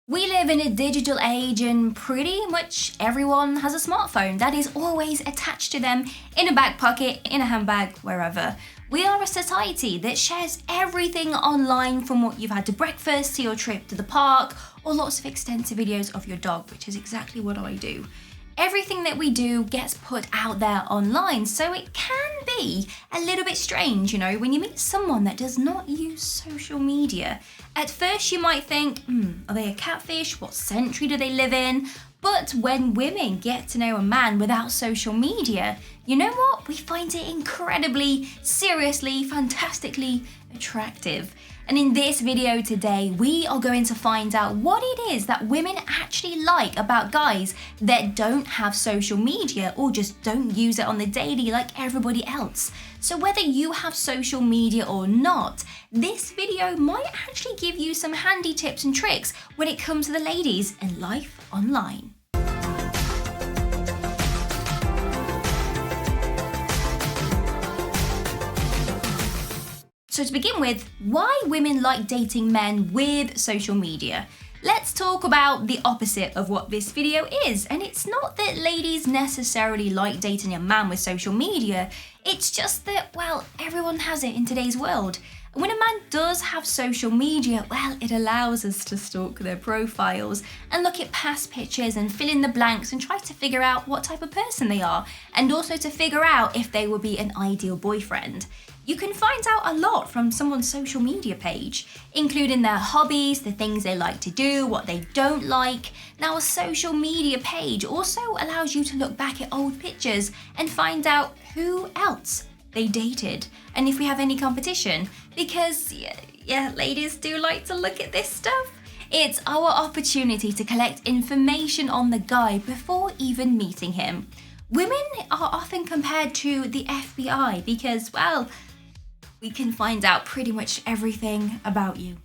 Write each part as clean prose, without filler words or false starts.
We live in a digital age and pretty much everyone has a smartphone that is always attached to them in a back pocket, in a handbag, wherever. We are a society that shares everything online, from what you've had to breakfast to your trip to the park or lots of extensive videos of your dog, which is exactly what I do. Everything that we do gets put out there online, so it can be a little bit strange, when you meet someone that does not use social media. At first you might think, are they a catfish? What century do they live in? But when women get to know a man without social media, you know what? We find it incredibly, seriously, fantastically attractive. And in this video today, we are going to find out what it is that women actually like about guys that don't have social media or just don't use it on the daily like everybody else. So whether you have social media or not, this video might actually give you some handy tips and tricks when it comes to the ladies and life online. So to begin with, why women like dating men with social media? Let's talk about the opposite of what this video is. And it's not that ladies necessarily like dating a man with social media, it's just that, everyone has it in today's world. When a man does have social media, it allows us to stalk their profiles and look at past pictures and fill in the blanks and try to figure out what type of person they are, and also to figure out if they would be an ideal boyfriend. You can find out a lot from someone's social media page, including their hobbies, the things they like to do, what they don't like. Now, a social media page also allows you to look back at old pictures and find out who else they dated and if we have any competition, because ladies do like to look at this stuff. It's our opportunity to collect information on the guy before even meeting him. Women are often compared to the FBI because, we can find out pretty much everything about you.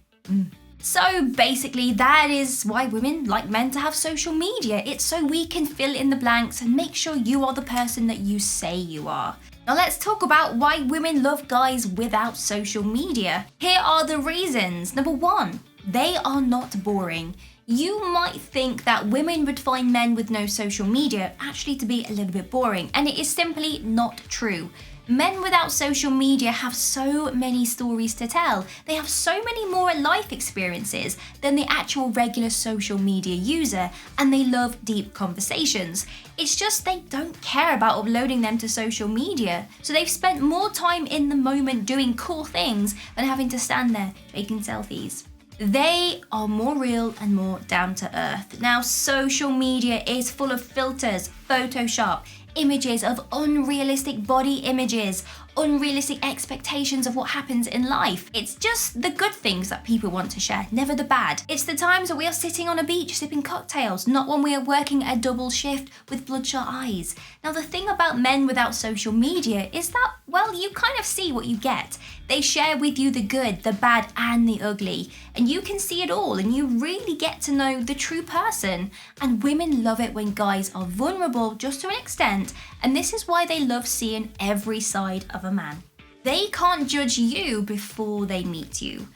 So basically, that is why women like men to have social media. It's so we can fill in the blanks and make sure you are the person that you say you are. Now let's talk about why women love guys without social media. Here are the reasons. Number one, they are not boring. You might think that women would find men with no social media actually to be a little bit boring, and it is simply not true. Men without social media have so many stories to tell. They have so many more life experiences than the actual regular social media user, and they love deep conversations. It's just they don't care about uploading them to social media. So they've spent more time in the moment doing cool things than having to stand there taking selfies. They are more real and more down to earth. Now, social media is full of filters, Photoshop, images of unrealistic body images, unrealistic expectations of what happens in life. It's just the good things that people want to share, never the bad. It's the times that we are sitting on a beach sipping cocktails, not when we are working a double shift with bloodshot eyes. Now, the thing about men without social media is that, you kind of see what you get. They share with you the good, the bad, and the ugly. And you can see it all, and you really get to know the true person. And women love it when guys are vulnerable just to an extent, and this is why they love seeing every side of a man. They can't judge you before they meet you.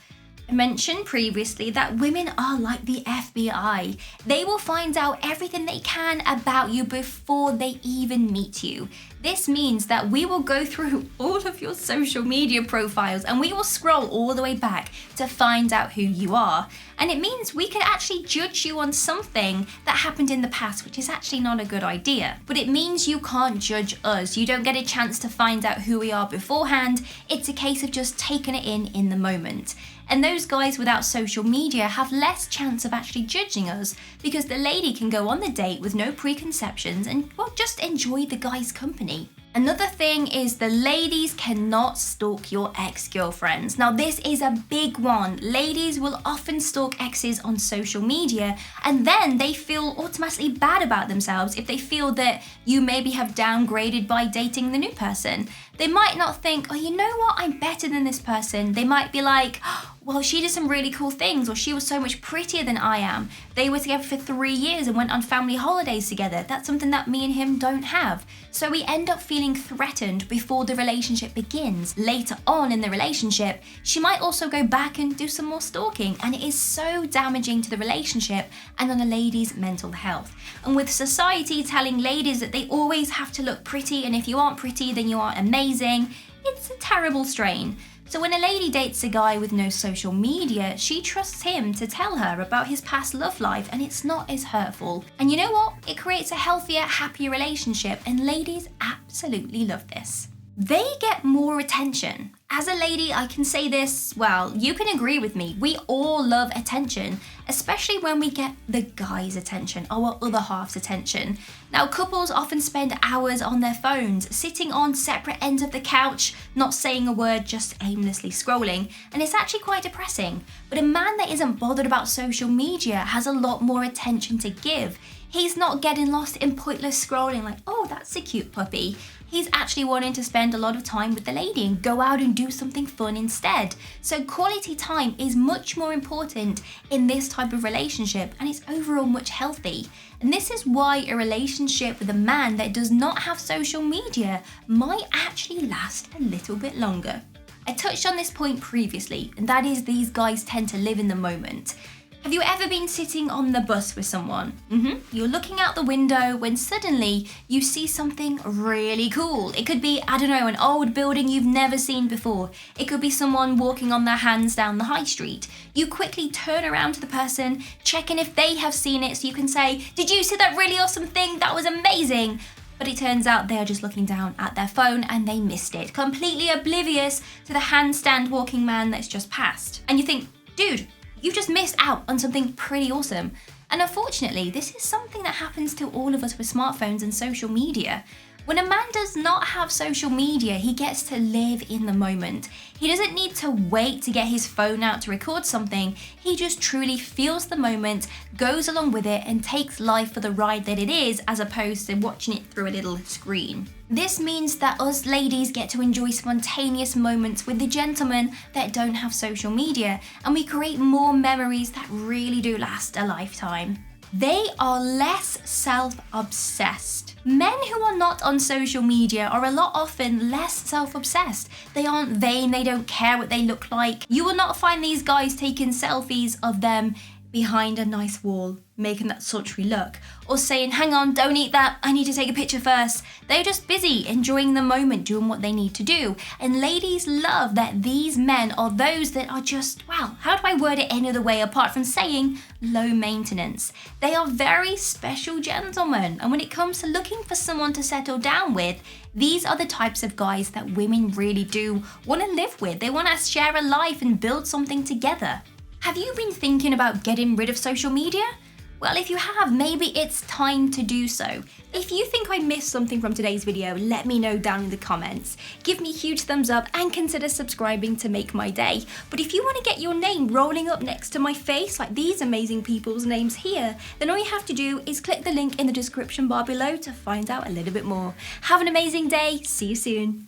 I mentioned previously that women are like the FBI. They will find out everything they can about you before they even meet you. This means that we will go through all of your social media profiles and we will scroll all the way back to find out who you are. And it means we can actually judge you on something that happened in the past, which is actually not a good idea. But it means you can't judge us. You don't get a chance to find out who we are beforehand. It's a case of just taking it in the moment. And those guys without social media have less chance of actually judging us because the lady can go on the date with no preconceptions and just enjoy the guy's company. Another thing is the ladies cannot stalk your ex-girlfriends. Now, this is a big one. Ladies will often stalk exes on social media, and then they feel automatically bad about themselves if they feel that you maybe have downgraded by dating the new person. They might not think, you know what, I'm better than this person. They might be like, well, she did some really cool things, or she was so much prettier than I am. They were together for 3 years and went on family holidays together. That's something that me and him don't have. So we end up feeling threatened before the relationship begins. Later on in the relationship, she might also go back and do some more stalking, and it is so damaging to the relationship and on a lady's mental health. And with society telling ladies that they always have to look pretty, and if you aren't pretty, then you aren't amazing, it's a terrible strain. So when a lady dates a guy with no social media, she trusts him to tell her about his past love life, and it's not as hurtful. And you know what? It creates a healthier, happier relationship, and ladies absolutely love this. They get more attention. As a lady, I can say this, well, you can agree with me. We all love attention, especially when we get the guy's attention, our other half's attention. Now, couples often spend hours on their phones, sitting on separate ends of the couch, not saying a word, just aimlessly scrolling, and it's actually quite depressing. But a man that isn't bothered about social media has a lot more attention to give. He's not getting lost in pointless scrolling like, oh, that's a cute puppy. He's actually wanting to spend a lot of time with the lady and go out and do something fun instead. So quality time is much more important in this type of relationship, and it's overall much healthy. And this is why a relationship with a man that does not have social media might actually last a little bit longer. I touched on this point previously, and that is these guys tend to live in the moment. Have you ever been sitting on the bus with someone? You're looking out the window when suddenly you see something really cool. It could be, I don't know, an old building you've never seen before. It could be someone walking on their hands down the high street. You quickly turn around to the person, checking if they have seen it so you can say, did you see that really awesome thing? That was amazing. But it turns out they are just looking down at their phone and they missed it, completely oblivious to the handstand walking man that's just passed. And you think, dude, you've just missed out on something pretty awesome. And unfortunately, this is something that happens to all of us with smartphones and social media. When a man does not have social media, he gets to live in the moment. He doesn't need to wait to get his phone out to record something. He just truly feels the moment, goes along with it, and takes life for the ride that it is, as opposed to watching it through a little screen. This means that us ladies get to enjoy spontaneous moments with the gentlemen that don't have social media, and we create more memories that really do last a lifetime. They are less self-obsessed. Men who are not on social media are a lot often less self-obsessed. They aren't vain, they don't care what they look like. You will not find these guys taking selfies of them behind a nice wall, making that sultry look, or saying, hang on, don't eat that, I need to take a picture first. They're just busy enjoying the moment, doing what they need to do. And ladies love that these men are those that are just, well, how do I word it any other way apart from saying low maintenance? They are very special gentlemen, and when it comes to looking for someone to settle down with, these are the types of guys that women really do want to live with. They want to share a life and build something together. Have you been thinking about getting rid of social media? Well, if you have, maybe it's time to do so. If you think I missed something from today's video, let me know down in the comments. Give me a huge thumbs up and consider subscribing to make my day. But if you want to get your name rolling up next to my face, like these amazing people's names here, then all you have to do is click the link in the description bar below to find out a little bit more. Have an amazing day. See you soon.